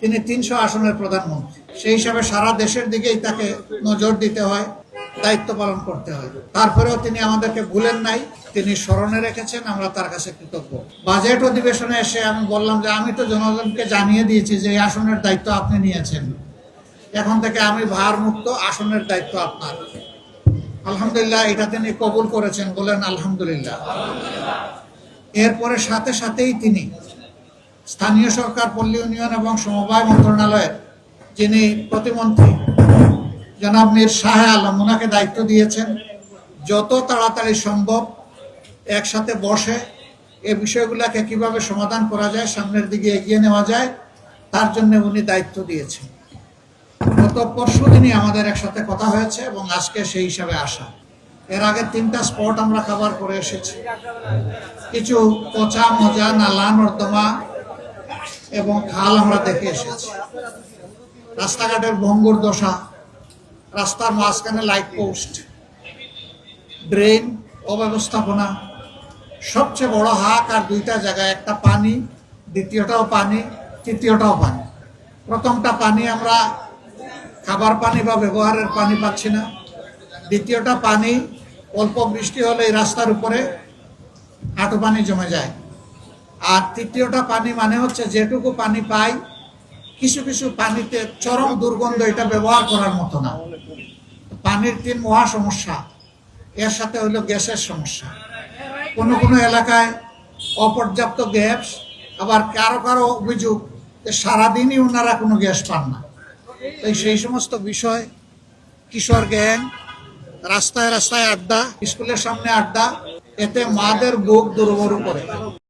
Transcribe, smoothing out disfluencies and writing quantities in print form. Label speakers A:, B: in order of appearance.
A: তিনি 300 আসনের প্রধানমন্ত্রী। সেই হিসাবে সারা দেশের দিকেই তাকে নজর দিতে হয়, দায়িত্ব পালন করতে হয়। তারপরেও তিনি আমাদেরকে ভুলেন নাই, তিনি স্মরণে রেখেছেন, আমরা তার কাছে কৃতজ্ঞ। বাজেট অধিবেশনে এসে আমি বললাম যে আমি তো জনগণকে জানিয়ে দিয়েছি যে এই আসনের দায়িত্ব আপনি নিয়েছেন, এখন থেকে আমি ভারমুক্ত, আসনের দায়িত্ব আপনার। আলহামদুলিল্লাহ, এটা তিনি কবুল করেছেন, বলেন আলহামদুলিল্লাহ। এরপরে সাথে সাথেই তিনি স্থানীয় সরকার, পল্লী উন্নয়ন এবং সমবায় মন্ত্রণালয়ের যিনি প্রতিমন্ত্রী জনাব মীর শাহ আলম, ওনাকে দায়িত্ব দিয়েছেন যত তাড়াতাড়ি সম্ভব একসাথে বসে এই বিষয়গুলোকে কিভাবে সমাধান করা যায়, সামনের দিকে এগিয়ে নেওয়া যায়, তার জন্য উনি দায়িত্ব দিয়েছেন। গত পরশু দিনই আমাদের একসাথে কথা হয়েছে এবং আজকে সেই হিসাবে আসা। এর আগে 3টা স্পট আমরা কভার করে এসেছি। কিছু পচা মজা নালা নর্দমা এবং খাল আমরা দেখে এসেছি। রাস্তাঘাটের ভঙ্গুর দশা, রাস্তার মাঝখানে লাইট পোস্ট, ড্রেন অব্যবস্থাপনা, সবচেয়ে বড় হাক আর 2টা জায়গায়, একটা পানি, দ্বিতীয়টাও পানি, তৃতীয়টাও পানি। প্রথমটা পানি আমরা খাবার পানি বা ব্যবহারের পানি পাচ্ছি না। দ্বিতীয়টা পানি অল্প বৃষ্টি হলে এই রাস্তার উপরে হাঁটু পানি জমে যায়। আর তৃতীয়টা পানি মানে হচ্ছে যেটুকু পানি পাই, কিছু কিছু পানিতে চরম দুর্গন্ধ, এটা ব্যবহার করার মতো না। পানির 3 মহা সমস্যা, এর সাথে হলো গ্যাসের সমস্যা। কোনো কোনো এলাকায় অপর্যাপ্ত গ্যাস, আবার কারো কারো অভিযোগ যে সারাদিনই ওনারা কোনো গ্যাস পান না। তাই সেই সমস্ত বিষয়, কিশোর গ্যাং, রাস্তায় রাস্তায় আড্ডা, স্কুলের সামনে আড্ডা, এতে মাদের বুক দুর্বল করে।